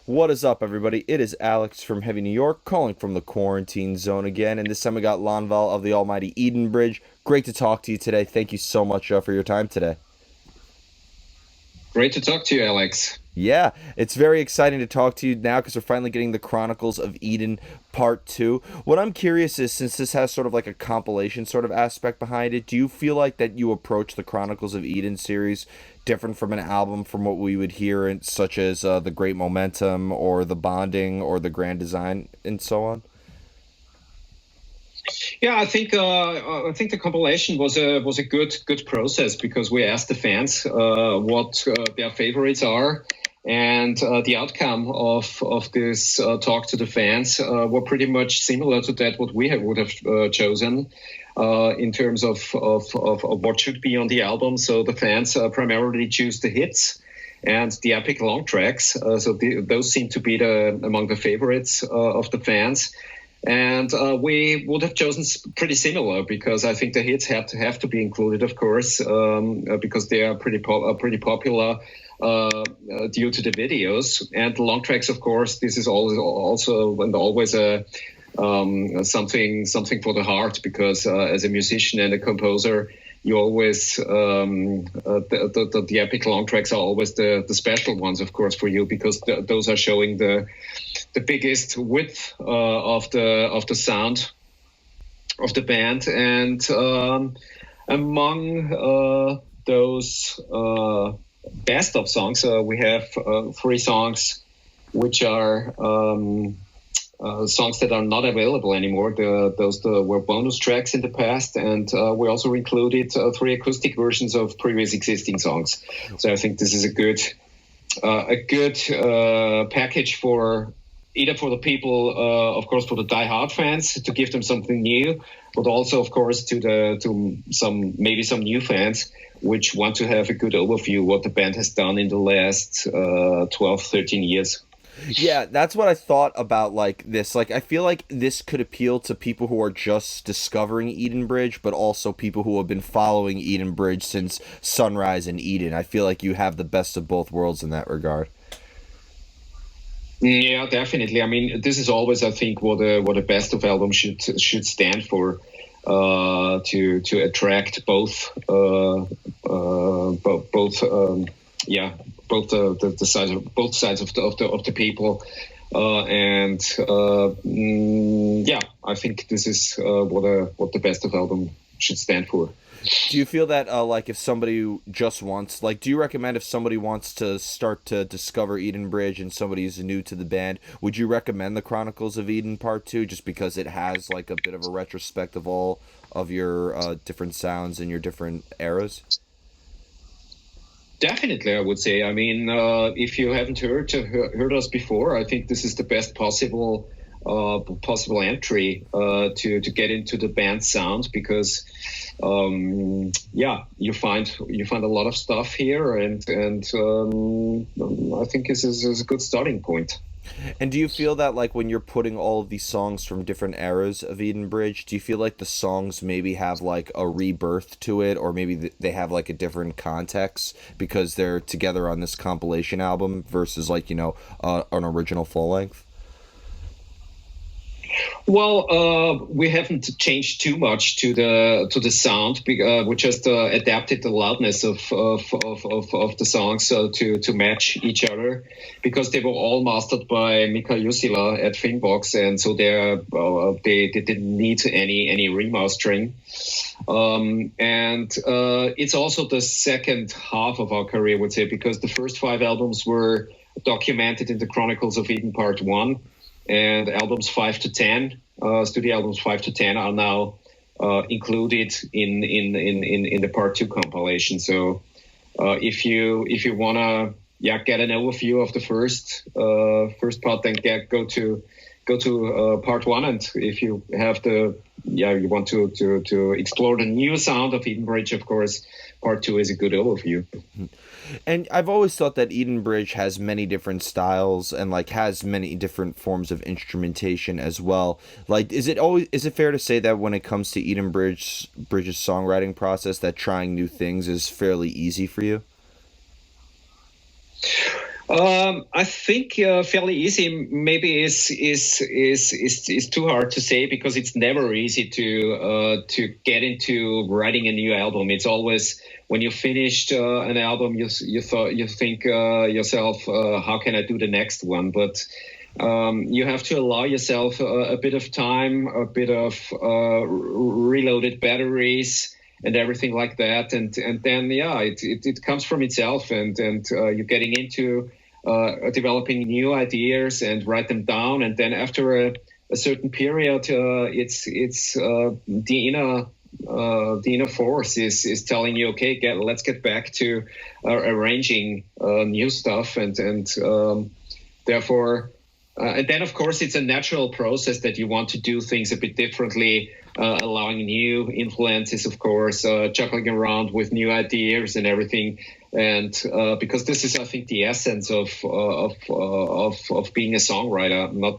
What is up, everybody? It is Alex from Heavy New York, calling from the quarantine zone again, and this time we got Lanvall of the almighty Edenbridge. Great to talk to you today. Thank you so much for your time today. Great to talk to you, Alex. Yeah, it's very exciting to talk to you now because we're finally getting the Chronicles of Eden Part 2. What I'm curious is, since this has sort of like a compilation sort of aspect behind it, do you feel like that you approach the Chronicles of Eden series different from an album from what we would hear, in, such as The Great Momentum or The Bonding or The Grand Design and so on? Yeah, I think the compilation was a good process because we asked the fans what their favorites are, and the outcome of this talk to the fans were pretty much similar to that what would have chosen in terms of what should be on the album. So the fans primarily choose the hits and the epic long tracks. Those seem to be among the favorites of the fans. And we would have chosen pretty similar because I think the hits have to be included, of course, because they are pretty popular due to the videos. And the long tracks, of course, this is also and always a something for the heart, because as a musician and a composer, you always the epic long tracks are always the special ones, of course, for you, because those are showing the biggest width of the sound of the band. And among those best of songs, we have three songs which are songs that are not available anymore. Those were bonus tracks in the past, and we also included three acoustic versions of previous existing songs. So I think this is a good package for either for the people, of course, for the die-hard fans, to give them something new, but also, of course, to some new fans which want to have a good overview what the band has done in the last 12, 13 years. Yeah, that's what I thought about like this. Like, I feel like this could appeal to people who are just discovering Edenbridge, but also people who have been following Edenbridge since Sunrise and Eden. I feel like you have the best of both worlds in that regard. Yeah, definitely. I mean, this is always, I think, what a best of album should stand for, to attract both yeah, the sides of both sides of the people, yeah, I think this is what the best of album should stand for. Do you feel that like if somebody just wants, like, do you recommend if somebody wants to start to discover Edenbridge and somebody's new to the band, would you recommend the Chronicles of Eden Part 2 just because it has like a bit of a retrospect of all of your different sounds and your different eras? Definitely, I would say. I mean, if you haven't heard us before, I think this is the best possible entry to get into the band sound, because yeah, you find a lot of stuff here, and I think this is a good starting point. And do you feel that, like, when you're putting all of these songs from different eras of Edenbridge, do you feel like the songs maybe have like a rebirth to it, or maybe they have like a different context because they're together on this compilation album versus, like, an original full length? Well, we haven't changed too much to the sound. We just adapted the loudness of the songs to match each other, because they were all mastered by Mika Jusila at Finbox, and so they didn't need any remastering. And it's also the second half of our career, I would say, because the first five albums were documented in the Chronicles of Eden Part 1. And albums 5 to 10, studio albums 5 to 10, are now included in the Part 2 compilation. So if you wanna get an overview of the first part, then go to Part 1. And if you have you want to explore the new sound of Edenbridge, of course, Part 2 is a good overview. And I've always thought that Edenbridge has many different styles and like has many different forms of instrumentation as well. Like, is it fair to say that when it comes to Bridge's songwriting process, that trying new things is fairly easy for you? I think fairly easy maybe is too hard to say, because it's never easy to get into writing a new album. It's always when you finished an album, you think yourself, how can I do the next one? But you have to allow yourself a bit of time, a bit of reloaded batteries, and everything like that, and then it comes from itself, and you're getting into developing new ideas and write them down, and then after a certain period, it's the inner force is telling you, okay, let's get back to arranging new stuff, and therefore. And then, of course, it's a natural process that you want to do things a bit differently, allowing new influences, of course, juggling around with new ideas and everything. And because this is, I think, the essence of being a songwriter, not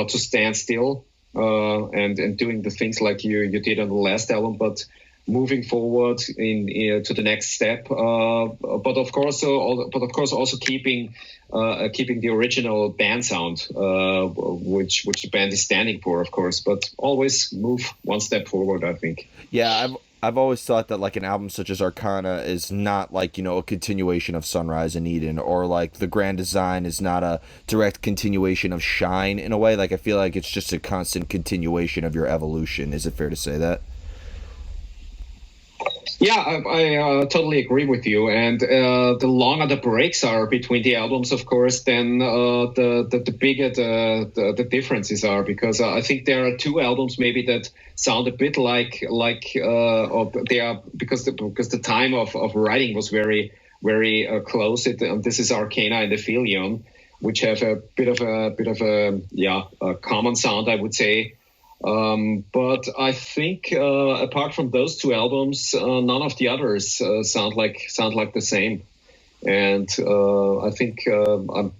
to stand still and doing the things like you did on the last album, but moving forward to the next step. But of course, also keeping the original band sound, which the band is standing for, of course. But always move one step forward, I think. Yeah, I've always thought that like an album such as Arcana is not like, you know, a continuation of Sunrise and Eden, or like The Grand Design is not a direct continuation of Shine in a way. Like I feel like it's just a constant continuation of your evolution. Is it fair to say that? Yeah, I totally agree with you. And the longer the breaks are between the albums, of course, then the bigger the differences are. Because I think there are two albums maybe that sound a bit or they are, because the time of writing was very close. This is Arcana and Aphelion, which have a bit of a common sound, I would say. But I think apart from those two albums, none of the others sound like the same. And I think I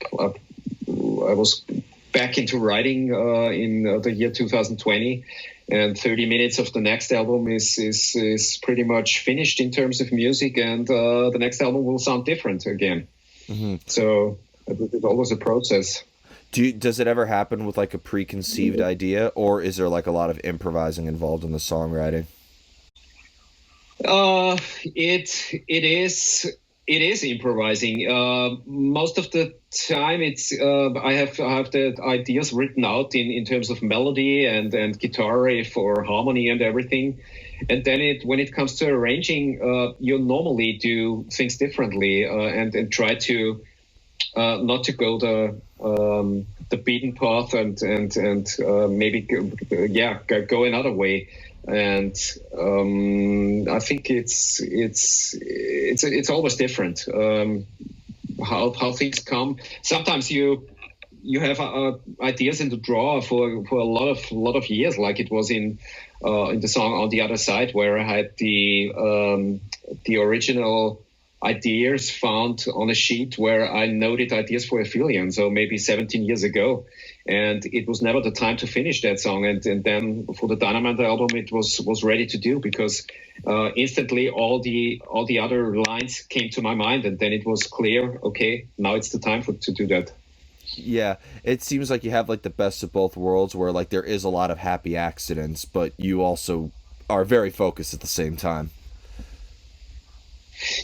was back into writing in the year 2020, and 30 minutes of the next album is pretty much finished in terms of music, and the next album will sound different again. Mm-hmm. So it's always a process. Does it ever happen with like a preconceived idea, or is there like a lot of improvising involved in the songwriting? It is improvising. Most of the time, it's I have the ideas written out in terms of melody and guitar riff or harmony and everything. And then when it comes to arranging, you normally do things differently and try to not to go the beaten path and maybe go another way. And I think it's always different how things come. Sometimes you have ideas in the drawer for a lot of years, like it was in the song On the Other Side, where I had the original ideas found on a sheet where I noted ideas for Aphelion, so maybe 17 years ago, and it was never the time to finish that song. And then for the Dynamite album, it was ready to do, because instantly all the other lines came to my mind, and then it was clear, okay, now it's the time to do that. Yeah, it seems like you have like the best of both worlds, where like there is a lot of happy accidents, but you also are very focused at the same time.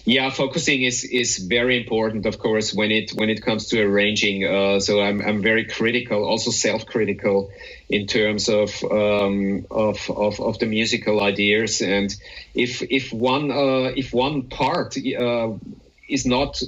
Yeah, focusing is very important, of course, when it comes to arranging. So I'm very critical, also self-critical, in terms of the musical ideas. And if one part is not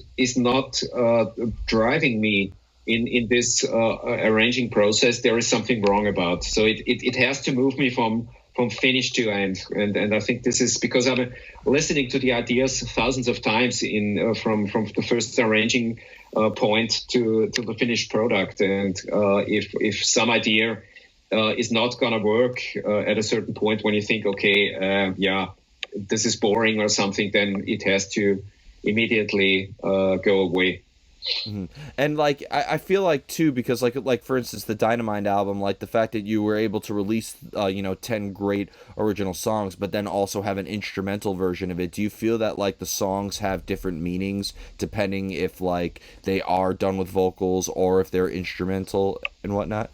driving me in this arranging process, there is something wrong about. So it has to move me from finish to end, and I think this is because I'm listening to the ideas thousands of times from the first arranging point to the finished product, and if some idea is not gonna work at a certain point, when you think, okay, this is boring or something, then it has to immediately go away. And like I feel like too, because like for instance the Dynamite album, like the fact that you were able to release 10 great original songs but then also have an instrumental version of it, do you feel that like the songs have different meanings depending if like they are done with vocals or if they're instrumental and whatnot?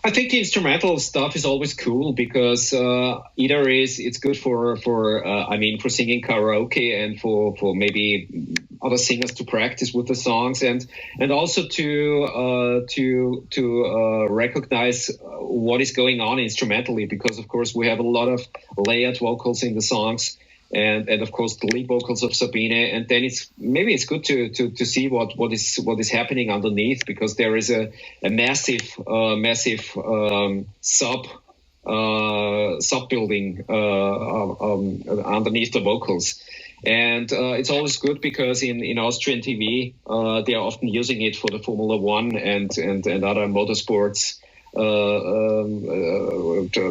I think the instrumental stuff is always cool because either it's good for singing karaoke and for maybe other singers to practice with the songs, and also to recognize what is going on instrumentally, because of course we have a lot of layered vocals in the songs, and of course the lead vocals of Sabine, and then it's good to see what is happening underneath, because there is a massive sub building underneath the vocals. And it's always good because in Austrian TV, they are often using it for the Formula One and other motorsports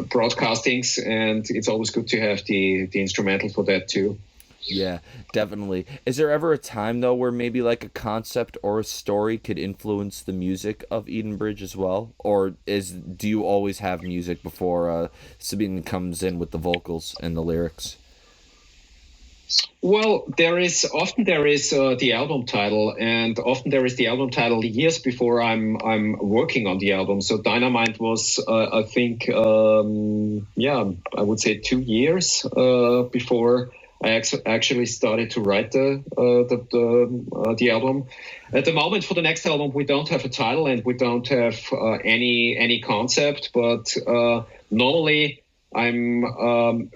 broadcastings, and it's always good to have the instrumental for that too. Yeah, definitely. Is there ever a time though where maybe like a concept or a story could influence the music of Edenbridge as well, or do you always have music before Sabine comes in with the vocals and the lyrics? Well, there is the album title, and often there is the album title years before I'm working on the album. So Dynamite was, I think, I would say 2 years before I actually started to write the album. At the moment, for the next album, we don't have a title and we don't have any concept, but normally I'm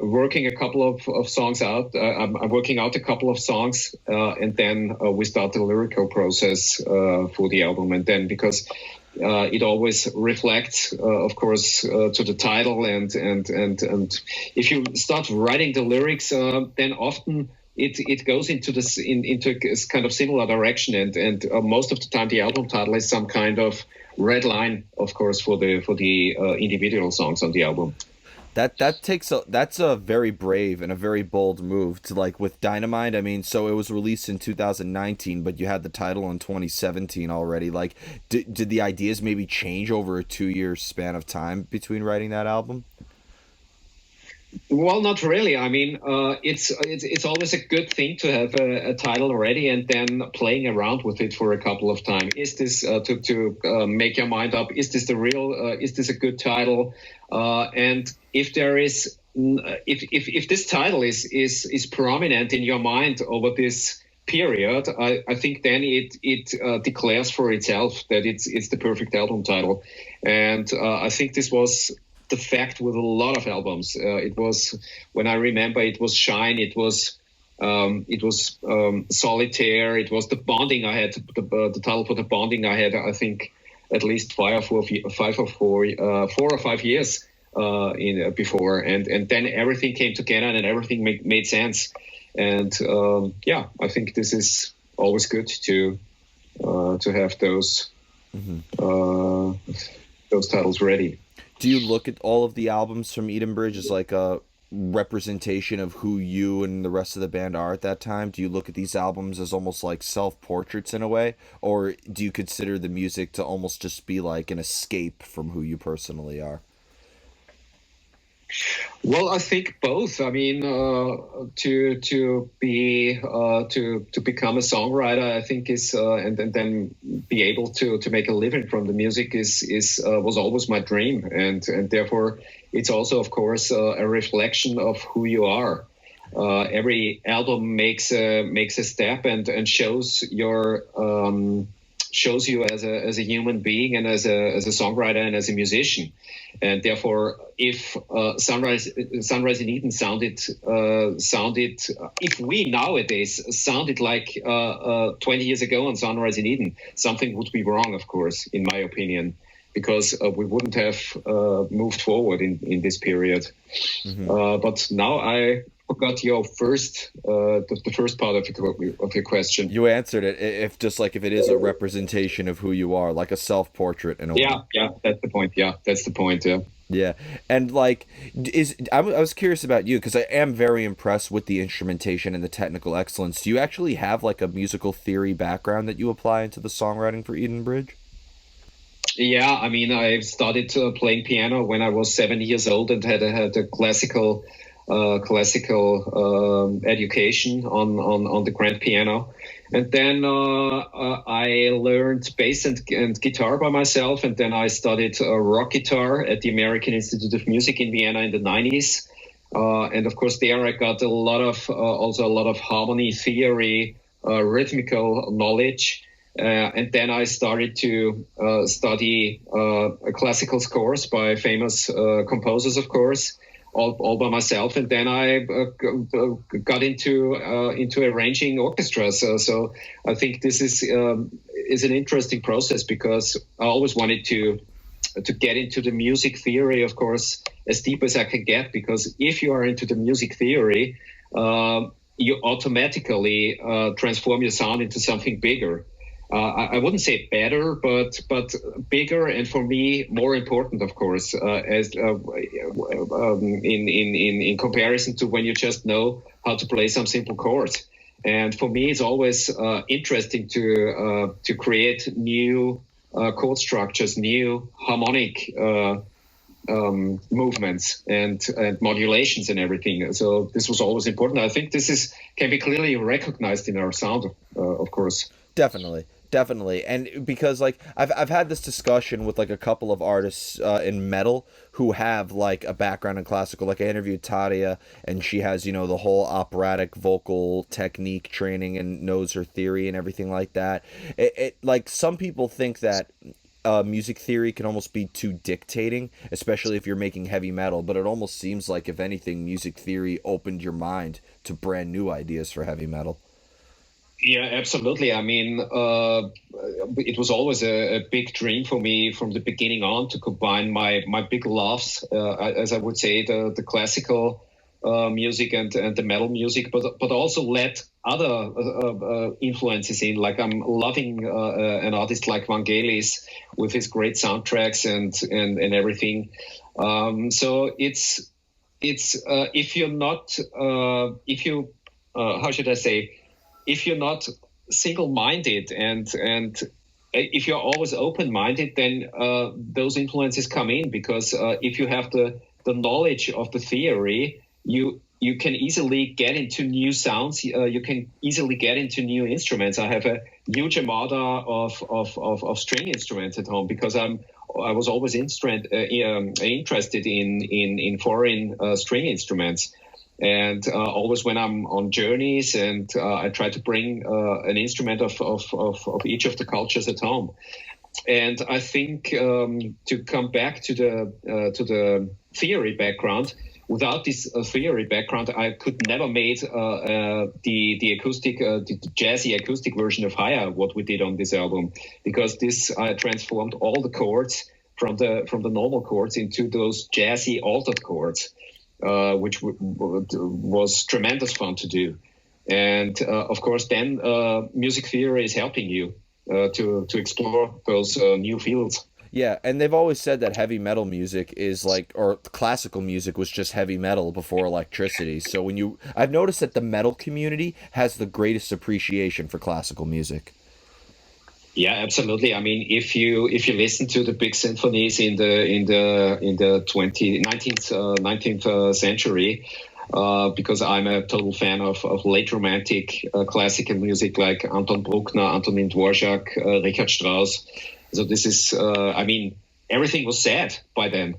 working a couple of songs out. I'm working out a couple of songs, and then we start the lyrical process for the album. And then, because it always reflects, of course, to the title, and if you start writing the lyrics, then often it goes into a kind of similar direction, and most of the time the album title is some kind of red line, of course, for the individual songs on the album. That's a very brave and a very bold move to, like, with Dynamite. I mean, so it was released in 2019, but you had the title in 2017 already. Like, did the ideas maybe change over a 2 year span of time between writing that album? Well, not really. I mean, it's always a good thing to have a title ready and then playing around with it for a couple of times. Is this to make your mind up? Is this the real? Is this a good title? And if there is, if this title is prominent in your mind over this period, I think then it declares for itself that it's the perfect album title. And I think this was the fact with a lot of albums. It was, when I remember, it was Shine, it was Solitaire, it was The Bonding. I had the title for The Bonding. I had, I think, at least 4 or 5 years before, and then everything came together and everything made sense. And I think this is always good to have those titles ready. Do you look at all of the albums from Edenbridge as like a representation of who you and the rest of the band are at that time? Do you look at these albums as almost like self-portraits in a way? Or do you consider the music to almost just be like an escape from who you personally are? Well, I think both. I mean, to become a songwriter, I think is and then be able to make a living from the music was always my dream, and therefore it's also, of course, a reflection of who you are. Every album makes a step and shows you as a human being and as a songwriter and as a musician. And therefore, if Sunrise in Eden sounded, if we nowadays sounded like 20 years ago on Sunrise in Eden, something would be wrong, of course, in my opinion, because we wouldn't have moved forward in this period. Mm-hmm. But now I forgot your the first part of your question. You answered it. If it is a representation of who you are, like a self-portrait in a way. Yeah, that's the point. Yeah, that's the point. Yeah. Yeah, and like, I was curious about you because I am very impressed with the instrumentation and the technical excellence. Do you actually have like a musical theory background that you apply into the songwriting for Edenbridge? Yeah, I mean, I started playing piano when I was 7 years old and had a classical education on the grand piano. And then I learned bass and guitar by myself. And then I studied rock guitar at the American Institute of Music in Vienna in the 90s. And of course, there I got a lot of also a lot of harmony theory, rhythmical knowledge. And then I started to study classical scores by famous composers, of course, all by myself. And then I got into arranging orchestras. So I think this is an interesting process because I always wanted to get into the music theory, of course, as deep as I can get. Because if you are into the music theory, you automatically transform your sound into something bigger. I wouldn't say better, but bigger, and for me more important, of course, as in comparison to when you just know how to play some simple chords. And for me, it's always interesting to create new chord structures, new harmonic movements and modulations and everything. So this was always important. I think this is can be clearly recognized in our sound, of course. Definitely, definitely, and because like I've had this discussion with like a couple of artists in metal who have like a background in classical. Like I interviewed Tadia, and she has the whole operatic vocal technique training and knows her theory and everything like that. It like some people think that music theory can almost be too dictating, especially if you're making heavy metal. But it almost seems like if anything, music theory opened your mind to brand new ideas for heavy metal. Yeah, absolutely. I mean, it was always a big dream for me from the beginning on to combine my big loves, as I would say, the classical music and the metal music, but also let other influences in. Like I'm loving an artist like Vangelis with his great soundtracks and everything. So it's if you're not if you how should I say, if you're not single-minded and if you're always open-minded, then those influences come in because if you have the knowledge of the theory, you can easily get into new sounds. You can easily get into new instruments. I have a huge armada of string instruments at home because I was always interested in foreign string instruments. And always when I'm on journeys, and I try to bring an instrument of each of the cultures at home. And I think to come back to the theory background, without this theory background, I could never made the acoustic, the jazzy acoustic version of Higher, what we did on this album, because this transformed all the chords from the normal chords into those jazzy altered chords. Which was tremendous fun to do. And of course, then music theory is helping you to explore those new fields. Yeah, and they've always said that heavy metal music is like, or classical music was just heavy metal before electricity. So I've noticed that the metal community has the greatest appreciation for classical music. Yeah, absolutely. I mean, if you listen to the big symphonies in the 19th century, because I'm a total fan of late romantic classical music like Anton Bruckner, Antonin Dvorak, Richard Strauss. So this is, I mean, everything was said by then.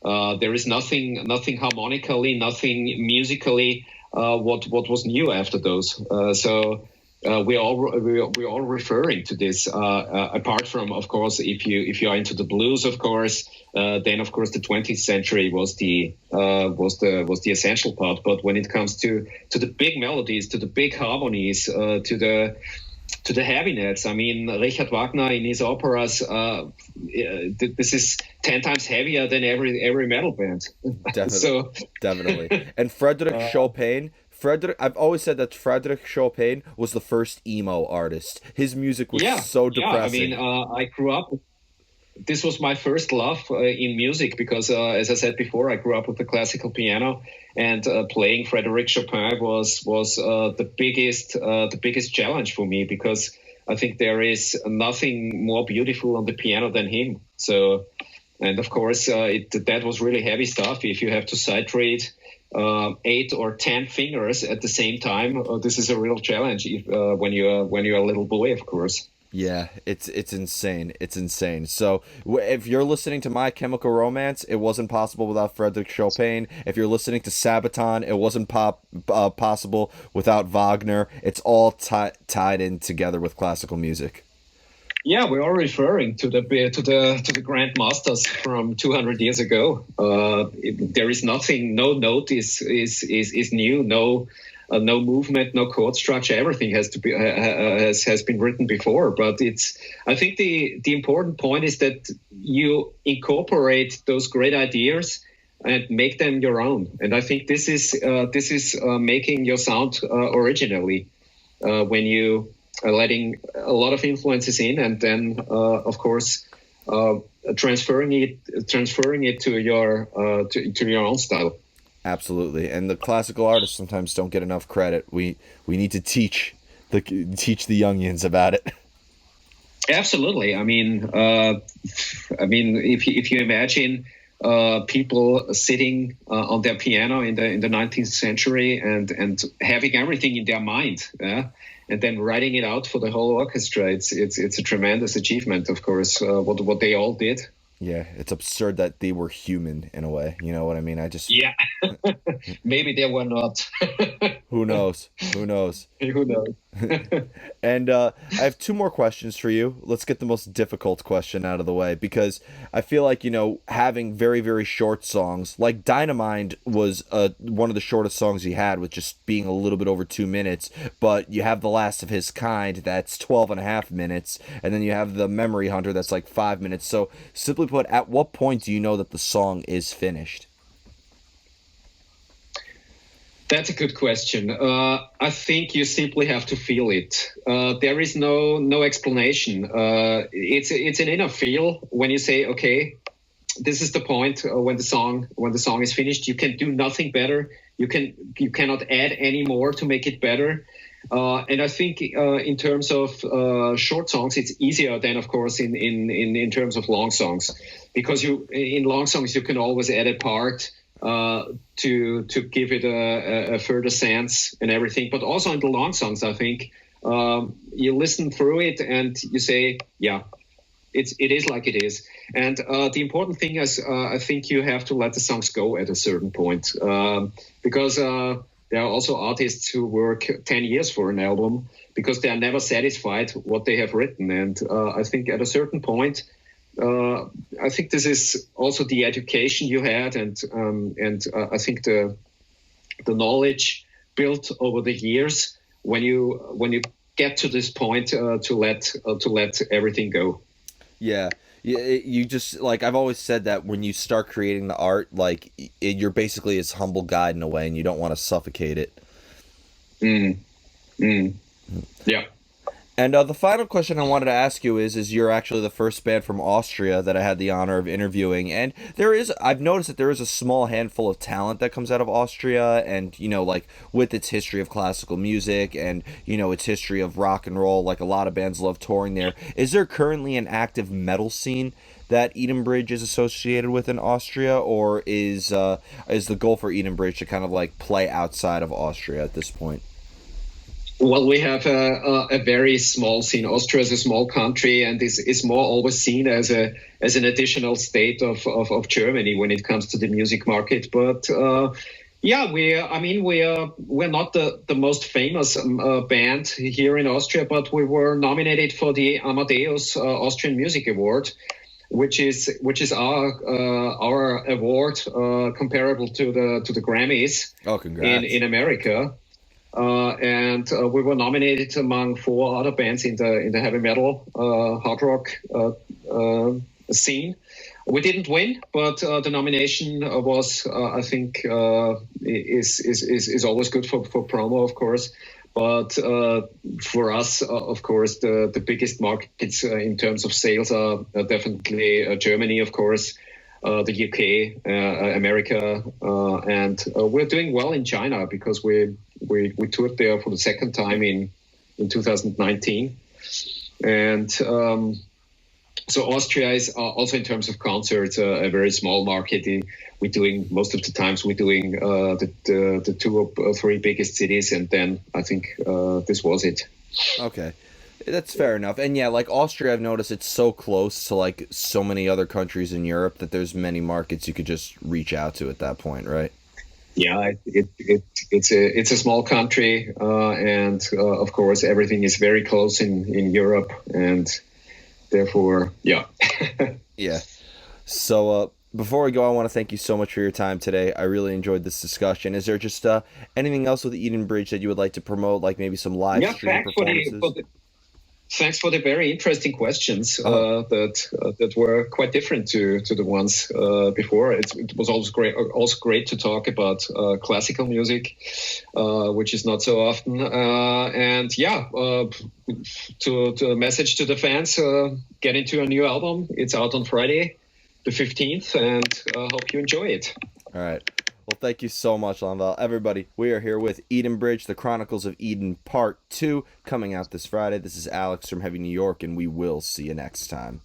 There is nothing harmonically, nothing musically. What was new after those? So. We're all referring to this. Apart from, of course, if you are into the blues, of course, then of course the 20th century was the essential part. But when it comes to the big melodies, to the big harmonies, to the heaviness, I mean, Richard Wagner in his operas, this is 10 times heavier than every metal band. Definitely, So definitely. And Frederick Chopin. I've always said that Frederick Chopin was the first emo artist. His music was yeah, so yeah. I mean, depressing. I grew up. this was my first love in music because, as I said before, I grew up with the classical piano, and playing Frédéric Chopin was the biggest challenge for me, because I think there is nothing more beautiful on the piano than him. So, and of course, that was really heavy stuff. If you have to sight read 8 or 10 fingers at the same time, this is a real challenge when you're a little boy, of course. Yeah, it's insane. It's insane. So if you're listening to My Chemical Romance, it wasn't possible without Frédéric Chopin. If you're listening to Sabaton, it wasn't possible without Wagner. It's all tied in together with classical music. Yeah, we are referring to the Grand Masters from 200 years ago. There is nothing. No note is new. No movement, no chord structure. Everything has been written before. But I think the important point is that you incorporate those great ideas and make them your own. And I think this is making your sound originally when you are letting a lot of influences in, and then of course transferring it to your own style. Absolutely, and the classical artists sometimes don't get enough credit. We need to teach the youngins about it. Absolutely. I mean, if you imagine people sitting on their piano in the 19th century and having everything in their mind, and then writing it out for the whole orchestra, it's a tremendous achievement, of course. What they all did. Yeah, it's absurd that they were human in a way. You know what I mean? Yeah, maybe they were not. Who knows? Who knows? Who knows? And I have 2 more questions for you. Let's get the most difficult question out of the way, because I feel like, having very, very short songs, like Dynamite was one of the shortest songs he had, with just being a little bit over 2 minutes, but you have The Last of His Kind, that's 12 and a half minutes, and then you have The Memory Hunter, that's like 5 minutes. So simply put, at what point do you know that the song is finished? That's a good question. I think you simply have to feel it. There is no explanation. It's an inner feel when you say, okay, this is the point when the song is finished. You can do nothing better. You cannot add any more to make it better. And I think in terms of short songs, it's easier than, of course, in terms of long songs, because in long songs you can always add a part to give it a further sense and everything. But also in the long songs, I think you listen through it and you say, yeah, it is like it is. And the important thing is, I think you have to let the songs go at a certain point, because there are also artists who work 10 years for an album because they are never satisfied what they have written. And I think at a certain point, I think this is also the education you had, and I think the knowledge built over the years when you get to this point to let everything go. Yeah. You just, like, I've always said that when you start creating the art, like, you're basically his humble guide in a way, and you don't want to suffocate it. Yeah. And the final question I wanted to ask you is you're actually the first band from Austria that I had the honor of interviewing, and I've noticed that there is a small handful of talent that comes out of Austria, and, like, with its history of classical music and, its history of rock and roll, like, a lot of bands love touring there. Is there currently an active metal scene that Edenbridge is associated with in Austria, or is the goal for Edenbridge to kind of, like, play outside of Austria at this point? Well, we have a very small scene. Austria is a small country, and is more always seen as an additional state of Germany when it comes to the music market. But yeah, we're not the most famous band here in Austria, but we were nominated for the Amadeus Austrian Music Award, which is our award comparable to the Grammys. Oh, congrats. in America. And we were nominated among 4 other bands in the heavy metal, hard rock scene. We didn't win, but the nomination was, I think, is always good for promo, of course. But for us, of course, the biggest markets in terms of sales are definitely Germany, of course, the UK, America, and we're doing well in China because we toured there for the second time in 2019, and so Austria is also in terms of concerts a very small market. We're doing most of the times we're doing the two or three biggest cities, and then I think this was it. Okay. That's fair enough. And yeah, like Austria, I've noticed it's so close to like so many other countries in Europe that there's many markets you could just reach out to at that point, right? Yeah, it's a small country, and of course everything is very close in Europe, and therefore, yeah. Yeah. So, before we go, I want to thank you so much for your time today. I really enjoyed this discussion. Is there just anything else with Edenbridge that you would like to promote, like maybe some live Yeah, stream performances? thanks for the very interesting questions Uh, that were quite different to the ones before. It was also great to talk about classical music, which is not so often. And yeah, to a message to the fans, get into a new album. It's out on Friday, the 15th, and hope you enjoy it. all right. Well, thank you so much, Lanvall. Everybody, we are here with Edenbridge, the Chronicles of Eden Part 2, coming out this Friday. This is Alex from Heavy New York, and we will see you next time.